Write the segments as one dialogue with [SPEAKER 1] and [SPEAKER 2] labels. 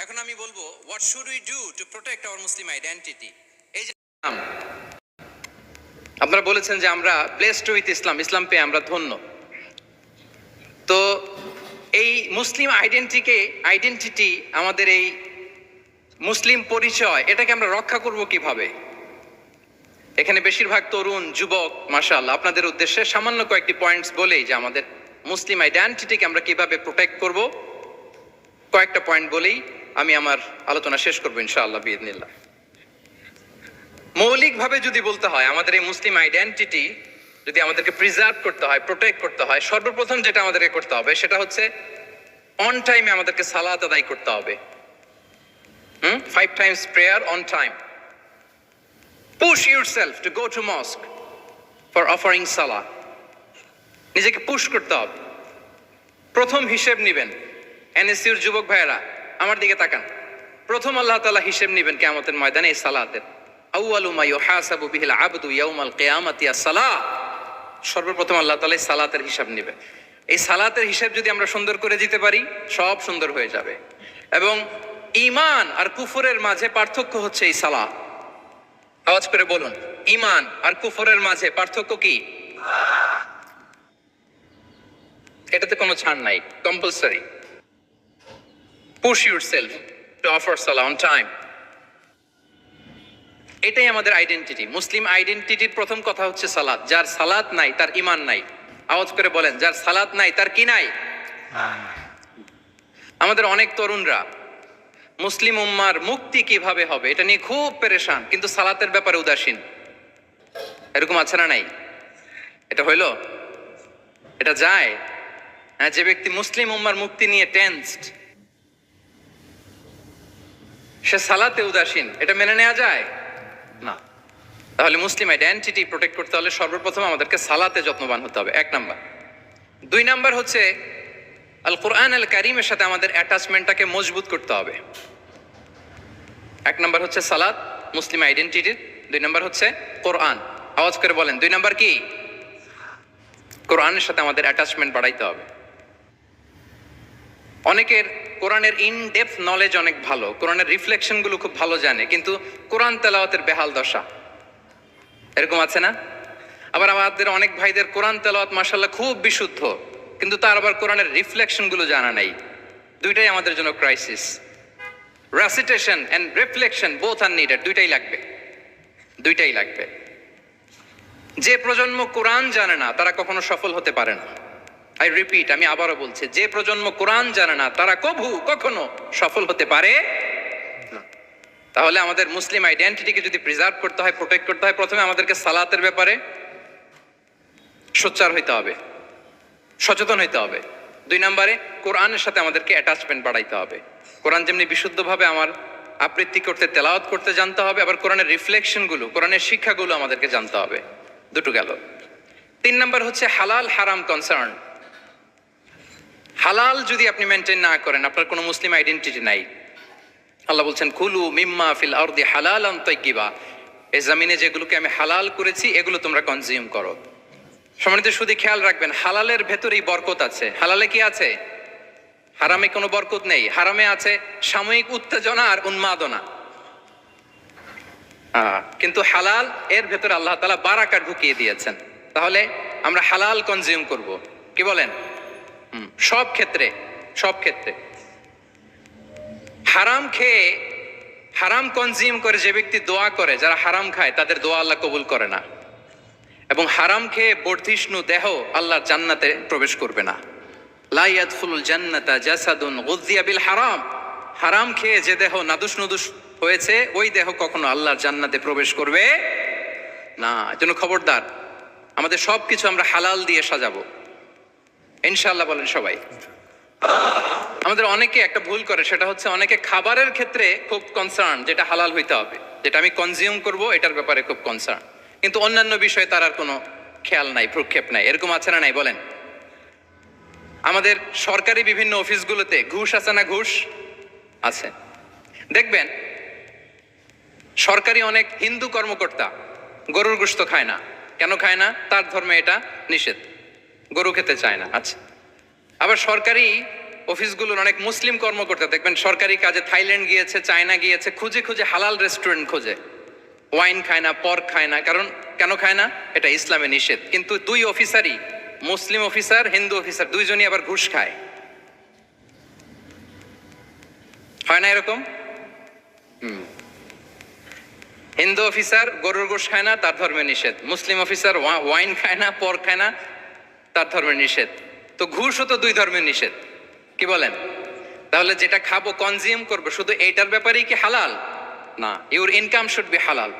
[SPEAKER 1] এখন আমি বলবো what should we do to protect our Muslim identity. এই যে আপনারা বলেছেন যে আমরা ব্লেসড উইথ ইসলাম, ইসলাম পেয়ে আমরা ধন্য। তো এই মুসলিম আইডেন্টিটি আমাদের এই মুসলিম পরিচয়, এটাকে আমরা রক্ষা করব কিভাবে? এখানে বেশিরভাগ তরুণ যুবক, মাশাআল্লাহ, আপনাদের উদ্দেশ্যে সামান্য কয়েকটি পয়েন্টস বলেই যে আমাদের মুসলিম আইডেন্টিটিকে আমরা কিভাবে প্রোটেক্ট করব, কয়েকটা পয়েন্ট বলেই আমি আমার আলোচনা শেষ করবো ইনশাআল্লাহ বিইذنিল্লাহ। মৌলিকভাবে যদি বলতে হয় আমাদের এই মুসলিম আইডেন্টিটি যদি আমাদেরকে প্রিজার্ভ করতে হয়, প্রোটেক্ট করতে হয়, সর্বপ্রথম যেটা আমাদেরকে করতে হবে সেটা হচ্ছে অন টাইমে আমাদেরকে সালাত আদায় করতে হবে। 5 times prayer on time. Push yourself to go to mosque for offering salah. নিজেকে পুশ করতে হবে। প্রথম হিসেব নিবেন, এনএসইউর যুবক ভাইয়েরা আমার দিকে তাকান। প্রথম আল্লাহ তাআলা হিসেব নিবেন কিয়ামতের ময়দানে এই সালাতের। আউয়ালু মা ইউহাসাবু বিহিল আবদু ইয়াউমাল কিয়ামাতি আস-সালাহ। সর্বপ্রথম আল্লাহ তাআলা এই সালাতের হিসাব নেবে। এই সালাতের হিসাব যদি আমরা সুন্দর করে দিতে পারি, সব সুন্দর হয়ে যাবে। এবং ঈমান আর কুফরের মাঝে পার্থক্য হচ্ছে এই সালাত। আওয়াজ করে বলুন, ঈমান আর কুফরের মাঝে পার্থক্য কি? এটাতে কোনো ছাড় নাই, compulsory. Push yourself to offer salah on time. এটাই আমাদের আইডেন্টিটি। মুসলিম আইডেন্টিটির প্রথম কথা হচ্ছে সালাত। যার সালাত নাই তার ঈমান নাই। আওয়াজ করে বলেন, যার সালাত নাই তার কি নাই? আমাদের অনেক তরুণরা মুসলিম উম্মার মুক্তি কিভাবে হবে এটা নিয়ে খুব পেরেশান, কিন্তু সালাতের ব্যাপারে উদাসীন। এরকম আছে না নাই? এটা হইল? এটা যায়? হ্যাঁ, যে ব্যক্তি মুসলিম উম্মার মুক্তি নিয়ে টেন্সড, সে সালাতে উদাসীন, এটা মেনে নেওয়া যায় না। তাহলে মুসলিম আইডেন্টিটি প্রোটেক্ট করতে হলে সর্বপ্রথম আমাদেরকে সালাতে যত্নবান হতে হবে, 1 নাম্বার। 2 নাম্বার হচ্ছে আল কোরআন আল কারীমের সাথে আমাদের অ্যাটাচমেন্টটাকে মজবুত করতে হবে। 1 নাম্বার হচ্ছে সালাত মুসলিম আইডেন্টিটির, 2 নাম্বার হচ্ছে কোরআন। আওয়াজ করে বলেন, 2 নাম্বার কি? কোরআনের সাথে আমাদের অ্যাটাচমেন্ট বাড়াইতে হবে। অনেকের কোরআনের ইন ডেপথ নলেজ অনেক ভালো, কোরআনের রিফ্লেকশন গুলো খুব ভালো জানে, কিন্তু কোরআন তেলাওয়াতের বেহাল দশা। এরকম আছে না? আবার আমাদের অনেক ভাইদের কোরআন তেলাওয়াত মাশাআল্লাহ খুব বিশুদ্ধ, কিন্তু তার আবার কোরআনের রিফ্লেকশন গুলো জানা নাই। দুইটাই আমাদের জন্য crisis. Recitation and reflection both are needed. দুইটাই লাগবে। যে প্রজন্ম কোরআন জানে না তারা কখনো সফল হতে পারে না। আই রিপিট, আমি আবারও বলছি, যে প্রজন্ম কোরআন জানে না তারা কখনো সফল হতে পারে না। তাহলে আমাদের মুসলিম আইডেন্টিটিকে যদি প্রিজার্ভ করতে হয়, প্রোটেক্ট করতে হয়, প্রথমে আমাদেরকে সালাতের ব্যাপারে সোচ্চার হইতে হবে, সচেতন হইতে হবে। 2 নম্বরে কোরআনের সাথে আমাদেরকে অ্যাটাচমেন্ট বাড়াইতে হবে। কোরআন যেমনি বিশুদ্ধভাবে আমার আবৃত্তি করতে, তেলাওয়াত করতে জানতে হবে, আবার কোরআনের রিফ্লেকশনগুলো, কোরআনের শিক্ষাগুলো আমাদেরকে জানতে হবে। দুটো গেল। 3 নম্বর হচ্ছে হালাল হারাম কনসার্ন। হালাল যদি আপনি মেনটেন না করেন, আপনার কোনো মুসলিম আইডেন্টিটি নাই। আল্লাহ বলছেন, কুলু মিম্মা ফিল আরদি হালালান তাইয়্যিবা। এই জমিনে যেগুলোকে আমি হালাল করেছি এগুলো তোমরা কনজিউম করো। সম্মানিত শুধু খেয়াল রাখবেন, হালালের ভেতরেই বরকত আছে। হালালে কি আছে? হারামে কোনো বরকত নেই। হারামে আছে সাময়িক উত্তেজনা আর উন্মাদনা। কিন্তু হালাল, এর ভেতরে আল্লাহ তাআলা বারাকা ঢুকিয়ে দিয়েছেন। তাহলে আমরা হালাল কনজিউম করব। কি বলেন? সব ক্ষেত্রে। হারাম খেয়ে, হারাম কনজিউম করে যে ব্যক্তি দোয়া করে, যারা হারাম খায় তাদের দোয়া আল্লাহ কবুল করে না। এবং হারাম খেয়ে বর্ধিষ্ণু দেহ আল্লাহর জান্নাতে প্রবেশ করবে না। লা ইয়াদখুলুল জান্নাতা জাসাদুন গুযিয়া বিল হারাম। হারাম খেয়ে যে দেহ নাদুস নুদুস হয়েছে, ওই দেহ কখনো আল্লাহর জান্নাতে প্রবেশ করবে না। এজন্য খবরদার, আমাদের সবকিছু আমরা হালাল দিয়ে সাজাবো ইনশাআল্লাহ। বলেন সবাই। আমাদের অনেকে একটা ভুল করে, সেটা হচ্ছে অনেকে খাবারের ক্ষেত্রে খুব কনসার্ন, যেটা হালাল হইতে হবে, যেটা আমি কনজিউম করব এটার ব্যাপারে খুব কনসার্ন, কিন্তু অন্যান্য বিষয়ে তার আর কোনো খেয়াল নাই, প্রক্ষেপ নাই। এরকম আছে না নাই? বলেন। আমাদের সরকারি বিভিন্ন অফিসগুলোতে ঘুষ আছে না? ঘুষ আছে। দেখবেন সরকারি অনেক হিন্দু কর্মকর্তা গরুর গোশত খায় না। কেন খায় না? তার ধর্মে এটা নিষেধ, গরু খেতে চায় না। আচ্ছা, আবার সরকারি অফিসগুলোর অনেক মুসলিম কর্মকর্তা দেখবেন সরকারি কাজে থাইল্যান্ড গিয়েছে, চায়না গিয়েছে, খুঁজে খুঁজে হালাল রেস্টুরেন্ট খোঁজে, ওয়াইন খায় না, পর্ক খায় না। কারণ কেন খায় না? এটা ইসলামে নিষেধ। কিন্তু দুই অফিসারই, মুসলিম অফিসার, হিন্দু অফিসার, দুইজনই আবার ঘুষ খায়। হয় না এরকম? হিন্দু অফিসার গরুর গোশ খায় না, তার ধর্মে নিষেধ। মুসলিম অফিসার ওয়াইন খায় না, পর্ক খায় না, তার ধর্মের নিষেধ। তো ঘুষও তো দুই ধর্মের নিষেধ। কি বলেন? তাহলে যেটা খাবো, কনজিউম করবো, শুধু এইটার ব্যাপারেই কি হালাল? না, ইউর ইনকাম শুড বি হালাল,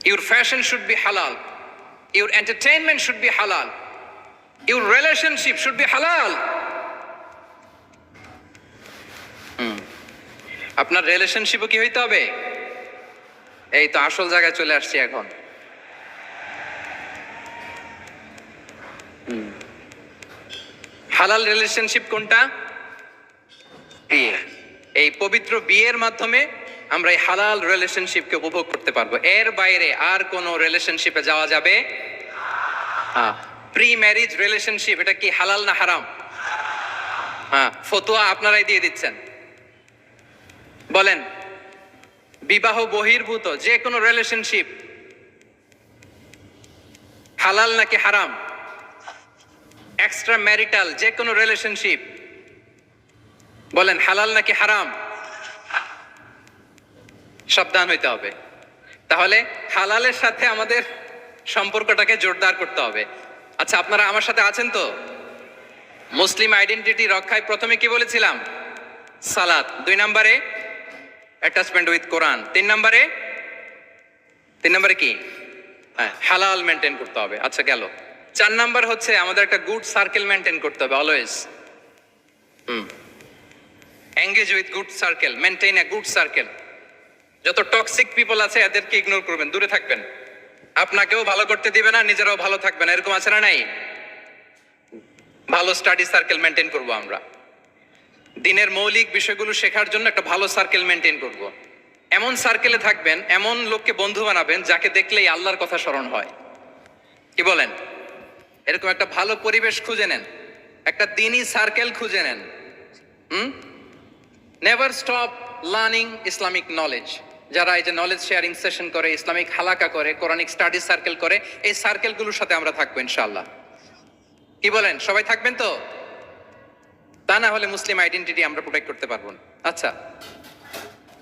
[SPEAKER 1] ইউর ফ্যাশন শুড বি হালাল, ইউর এন্টারটেইনমেন্ট শুড বি হালাল, ইউর রিলেশনশিপ শুড বি হালাল। আপনার রিলেশনশিপও কি হইতে হবে? এই তো আসল জায়গায় চলে আসছি এখন। হালাল রিলেশনশিপ কোনটা? বিয়ে। এই পবিত্র বিয়ের মাধ্যমে আমরা এই হালাল রিলেশনশিপকে উপভোগ করতে পারবো। এর বাইরে আর কোনো রিলেশনশিপে যাওয়া যাবে? প্রি ম্যারিজ রিলেশনশিপ, এটা কি হালাল না হারাম? হ্যাঁ, ফতোয়া আপনারাই দিয়ে দিচ্ছেন। বলেন, বিবাহ বহির্ভূত যে কোনো রিলেশনশিপ হালাল নাকি হারাম? এক্সট্রা ম্যারিটাল যে কোনো রিলেশনশিপ বলেন হালাল নাকি হারাম? সাবধান হইতে হবে। তাহলে হালালের সাথে আমাদের সম্পর্কটাকে জোরদার করতে হবে। আচ্ছা, আপনারা আমার সাথে আছেন তো? মুসলিম আইডেন্টিটি রক্ষায় প্রথমে কি বলেছিলাম? সালাত। 2 নম্বরে অ্যাটাচমেন্ট উইথ কোরআন। 3 নম্বরে কি? হালাল মেনটেন করতে হবে। আচ্ছা, গেল। 4 নাম্বার হচ্ছে আমাদের একটা গুড সার্কেল মেনটেন করতে হবে always. Engage with good circle, maintain a good circle. যত টক্সিক পিপল আছে এদেরকে ইগনোর করবেন, দূরে থাকবেন। আপনাকেও ভালো করতে দিবে না, নিজেরাও ভালো থাকবেন। এরকম আছে না নাই? ভালো স্টাডি সার্কেল মেনটেন করব আমরা। দিনের মৌলিক বিষয়গুলো শেখার জন্য একটা ভালো সার্কেল মেনটেন করব। এমন সার্কেলে থাকবেন, এমন লোককে বন্ধু বানাবেন যাকে দেখলেই আল্লাহর কথা স্মরণ হয়। কি বলেন? এরকম একটা ভালো পরিবেশ খুঁজে নেন, একটা দ্বীনি সার্কেল খুঁজে নেন। Never stop learning Islamic knowledge. যারা এই যে নলেজ শেয়ারিং সেশন করে, ইসলামিক হালাকা করে, কোরআনিক স্টাডি সার্কেল করে, এই সার্কেলগুলোর সাথে আমরা থাকবো ইনশাআল্লাহ। কি বলেন? সবাই থাকবেন তো? তা না হলে মুসলিম আইডেন্টিটি আমরা প্রোটেক্ট করতে পারবো না। আচ্ছা,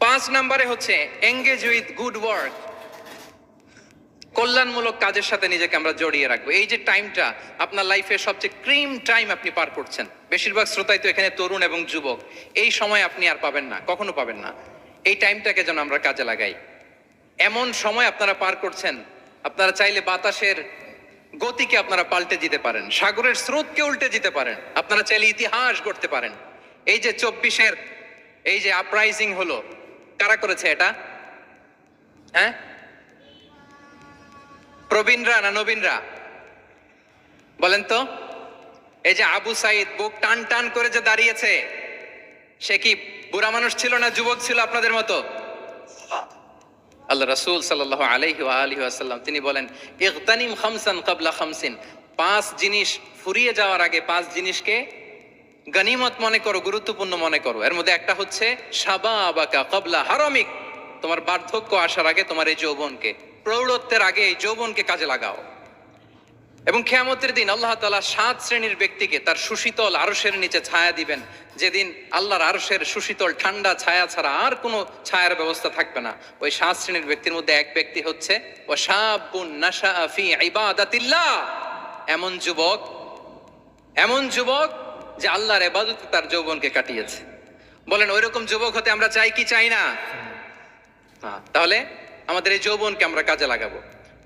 [SPEAKER 1] 5 নম্বরে হচ্ছে এঙ্গেজ উইথ গুড ওয়ার্ক। কল্যাণমূলক কাজের সাথে নিজেকে আমরা জড়িয়ে রাখবো। এই যে টাইমটা আপনার লাইফের সবচেয়ে ক্রিম টাইম আপনি পার করছেন, বেশিরভাগ শ্রোতাই তো এখানে তরুণ এবং যুবক, এই সময় আপনি আর পাবেন না, কখনো পাবেন না। এই টাইমটাকে যেন আমরা কাজে লাগাই। এমন সময় আপনারা পার করছেন, আপনারা চাইলে বাতাসের গতিকে আপনারা পাল্টে দিতে পারেন, সাগরের স্রোতকে উল্টে দিতে পারেন, আপনারা চাইলে ইতিহাস গড়তে পারেন। এই যে 24-এর এই যে আপরাইজিং হলো, কারা করেছে এটা? হ্যাঁ, প্রবীণরা না নবীনরা? বলেন তো। এই যে আবু সাইদ বুক টান টান করে যে দাঁড়িয়েছে, সে কি বুড়া মানুষ ছিল না যুবক ছিল আপনাদের মতো? আল্লাহ রাসূল সাল্লাল্লাহু আলাইহি ওয়া আলিহি ওয়াসাল্লাম তিনি বলেন, ইগতানিম খামসান ক্বাবলা খামসিন। 5 জিনিস ফুরিয়ে যাওয়ার আগে 5 জিনিসকে গনিমত মনে করো, গুরুত্বপূর্ণ মনে করো। এর মধ্যে একটা হচ্ছে শাবাবাকা ক্বাবলা হারামিক। তোমার বার্ধক্য আসার আগে তোমার এই যৌবনকে, প্রৌঢ়ত্বের আগে এই যৌবনকে কাজে লাগাও। এবং কিয়ামতের দিন আল্লাহ তাআলা 7 শ্রেণীর ব্যক্তিকে তার সুশীতল আরশের নিচে ছায়া দিবেন, যেদিন আল্লাহর আরশের সুশীতল ঠান্ডা ছায়া ছাড়া আর কোনো ছায়ার ব্যবস্থা থাকবে না। ওই 7 শ্রেণীর ব্যক্তির মধ্যে এক ব্যক্তি হচ্ছে ওয়াশাবুন নাশা ফি ইবাদাতিল্লাহ। এমন যুবক যে আল্লাহর ইবাদতে তার যৌবনকে কাটিয়েছে। বলেন, ওইরকম যুবক হতে আমরা চাই কি চাই না? তাহলে আমাদের এই যৌবনকে আমরা কাজে লাগাবো।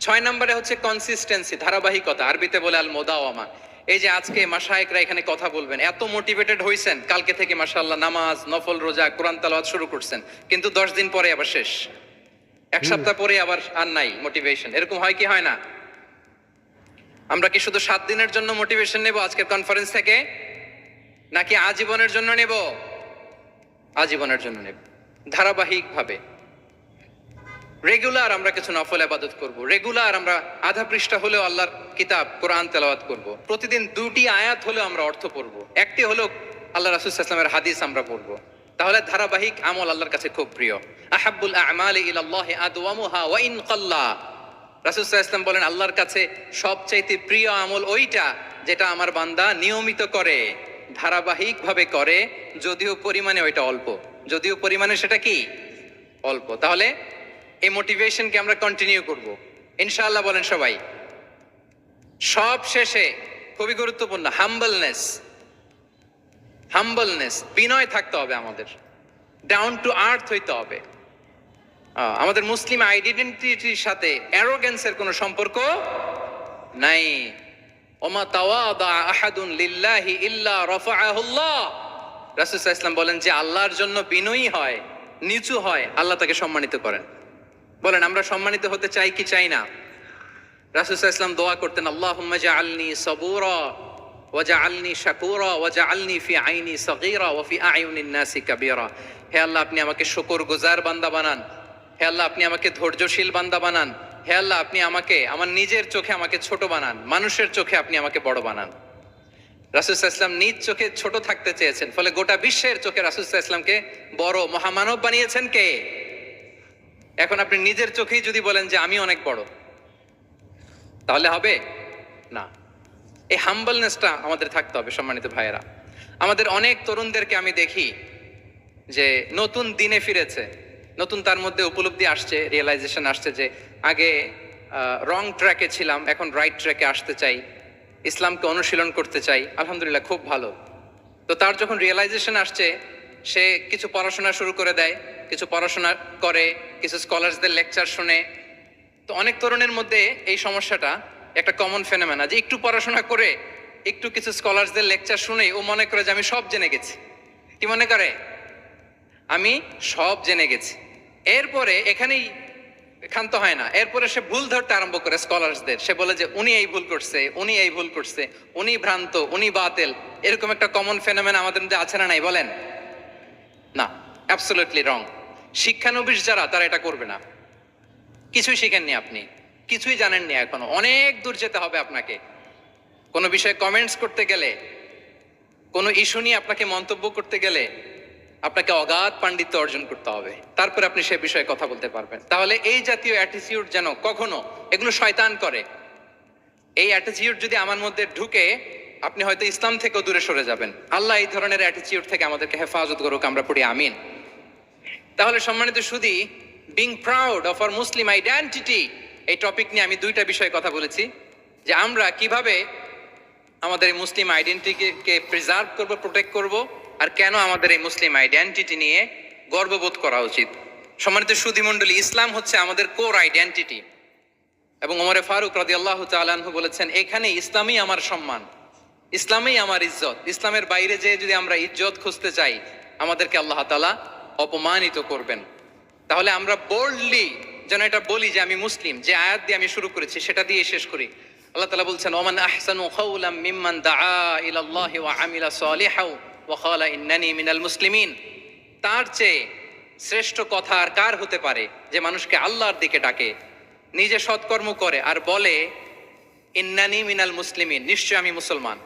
[SPEAKER 1] 6 নম্বরে হচ্ছে কনসিস্টেন্সি, ধারাবাহিকতা। আরবিতে বলে আল মুদাওয়ামা। এই যে আজকে মাশায়েখরা এখানে কথা বলবেন, এত মোটিভেটেড হইছেন, কালকে থেকে মাশাআল্লাহ নামাজ, নফল রোজা, কোরআন তেলাওয়াত শুরু করছেন, কিন্তু 10 দিন পরে আবার শেষ, 1 সপ্তাহ পরে আবার আর নাই মোটিভেশন। এরকম হয় কি হয় না? আমরা কি শুধু 7 দিনের জন্য মোটিভেশন নেব আজকের কনফারেন্স থেকে, নাকি আজীবনের জন্য নেব? আজীবনের জন্য নেব, ধারাবাহিকভাবে। রেগুলার আমরা কিছু নফল ইবাদত করব, রেগুলার আমরা আধা পৃষ্ঠা হলেও আল্লাহর কিতাব কোরআন তেলাওয়াত করব, প্রতিদিন 2টি আয়াত হলেও আমরা অর্থ পড়ব, একটি হলেও আল্লাহ রাসূল সাল্লাল্লাহু আলাইহি ওয়াসাল্লামের হাদিস আমরা পড়ব। তাহলে ধারাবাহিক আমল আল্লাহর কাছে খুব প্রিয়। আহাব্বুল আ'মালি ইলাল্লাহি আদওয়ামুহা ওয়া ইন কাল্লা। রাসূল সাল্লাল্লাহু আলাইহি ওয়াসাল্লাম বলেন আল্লাহর কাছে সবচাইতে প্রিয় আমল ওইটা যেটা আমার বান্দা নিয়মিত করে, ধারাবাহিকভাবে করে, যদিও পরিমাণে ওইটা অল্প, যদিও পরিমাণে সেটা কি অল্প। তাহলে এই মোটিভেশনকে আমরা কন্টিনিউ করব ইনশাআল্লাহ, বলেন সবাই। সব শেষে খুবই গুরুত্বপূর্ণ হাম্বলনেস, বিনয় থাকতে হবে আমাদের, ডাউন টু আর্থ হইতে হবে। আমাদের মুসলিম আইডেন্টিটির সাথে অ্যারোগেন্সের কোনো সম্পর্ক নাই। ওমা তাওয়াদা আহাদুন লিল্লাহি ইল্লা রাফাআহুল্লাহ। রাসূল সাল্লাল্লাহু আলাইহি ওয়াসাল্লাম বলেন যে আল্লাহর জন্য বিনয়ী হয়, নিচু হয়, আল্লাহ তাকে সম্মানিত করেন। বলেন আমরা সম্মানিত হতে চাই কি চাই না? রাসূল সাল্লাল্লাহু আলাইহি ওয়াসাল্লাম দোয়া করতেন, আল্লাহুম্মা জাআলনি সাবুরা ওয়া জাআলনি শাকুরা ওয়া জাআলনি ফি আইনি সাগীরা ওয়া ফি আয়ুনিন নাসি কাবীরা। হে আল্লাহ আপনি আমাকে শুকরগুজার বান্দা বানান, হে আল্লাহ আপনি আমাকে ধৈর্যশীল বান্দা বানান, হে আল্লাহ আপনি আমাকে আমার নিজের চোখে আমাকে ছোট বানান, মানুষের চোখে আপনি আমাকে বড় বানান। রাসূল সাল্লাল্লাহু আলাইহি ওয়াসাল্লাম নিজ চোখে ছোট থাকতে চেয়েছেন, ফলে গোটা বিশ্বের চোখে রাসূল সাল্লাল্লাহু আলাইহি ওয়াসাল্লামকে বড় মহামানব বানিয়েছেন কে? এখন আপনি নিজের চোখেই যদি বলেন যে আমি অনেক বড়, তাহলে হবে না। এই হাম্বলনেসটা আমাদের থাকতে হবে সম্মানিত ভাইয়েরা। আমাদের অনেক তরুণদেরকে আমি দেখি যে নতুন দিনে ফিরেছে, নতুন তার মধ্যে উপলব্ধি আসছে, রিয়েলাইজেশন আসছে যে আগে রং ট্র্যাকে ছিলাম, এখন রাইট ট্র্যাকে আসতে চাই, ইসলামকে অনুশীলন করতে চাই। আলহামদুলিল্লাহ, খুব ভালো। তো তার যখন রিয়েলাইজেশন আসছে, সে কিছু পড়াশোনা শুরু করে দেয়, কিছু পড়াশোনা করে, কিছু স্কলারসদের লেকচার শুনে। তো অনেক তরুণের মধ্যে এই সমস্যাটা একটা কমন ফেনোমেনা যে একটু পড়াশোনা করে, একটু কিছু স্কলারসদের লেকচার শুনেই ও মনে করে যে আমি সব জেনে গেছি। কি মনে করে? আমি সব জেনে গেছি। এরপরে এখানেই ক্ষান্ত হয় না, এরপরে সে ভুল ধরতে আরম্ভ করে স্কলারসদের। সে বলে যে উনি এই ভুল করছে, উনি এই ভুল করছে, উনি ভ্রান্ত, উনি বাতিল। এরকম একটা কমন ফেনোমেনা আমাদের মধ্যে আছে না নাই বলেন? না, অ্যাবসলিউটলি রং। শিক্ষানবিশ যারা, তারা এটা করবে না। কিছুই শিখেননি আপনি, কিছুই জানেননি এখনো, অনেক দূর যেতে হবে আপনাকে। কোনো বিষয়ে কমেন্টস করতে গেলে, কোনো ইস্যু নিয়ে আপনাকে মন্তব্য করতে গেলে আপনাকে অগাধ পাণ্ডিত্য অর্জন করতে হবে, তারপরে আপনি সে বিষয়ে কথা বলতে পারবেন। তাহলে এই জাতীয় অ্যাটিটিউড যেন কখনো, এগুলো শয়তান করে, এই অ্যাটিটিউড যদি আমার মধ্যে ঢুকে, আপনি হয়তো ইসলাম থেকেও দূরে সরে যাবেন। আল্লাহ এই ধরনের অ্যাটিটিউড থেকে আমাদেরকে হেফাজত করুক, আমরা পড়ি আমিন। তাহলে সম্মানিত সুধী, being proud of our Muslim identity, এই টপিক নিয়ে আমি 2টা বিষয়ে কথা বলেছি, যে আমরা কিভাবে আমাদের এই মুসলিম আইডেন্টিটিকে প্রিজার্ভ করব, প্রোটেক্ট করব, আর কেন আমাদের এই মুসলিম আইডেন্টিটি নিয়ে গর্ববোধ করা উচিত। সম্মানিত সুধী মণ্ডলী, ইসলাম হচ্ছে আমাদের কোর আইডেন্টিটি, এবং ওমর ফারুক রাদিয়াল্লাহু তাআলা আনহু বলেছেন, এখানে ইসলামই আমার সম্মান, ইসলামই আমার ইজ্জত। ইসলামের বাইরে যেয়ে যদি আমরা ইজ্জত খুঁজতে চাই, আমাদেরকে আল্লাহ তাআলা অপমানিত করবেন। তাহলে আমরা বোল্ডলি যেন এটা বলি যে আমি মুসলিম। যে আয়াত দিয়ে আমি শুরু করেছি সেটা দিয়ে শেষ করি। আল্লাহ তাআলা বলছেন, ওমান আহসানু কাওলাম মিম্মান দাআ ইলাল্লাহি ওয়া আমিলা সালিহাও ওয়া ক্বালা ইন্নানি মিনাল মুসলিমিন। তার চেয়ে শ্রেষ্ঠ কথা আর কার হতে পারে যে মানুষকে আল্লাহর দিকে ডাকে, নিজে সৎকর্ম করে আর বলে ইন্নানি মিনাল মুসলিমিন, নিশ্চয় আমি মুসলমান।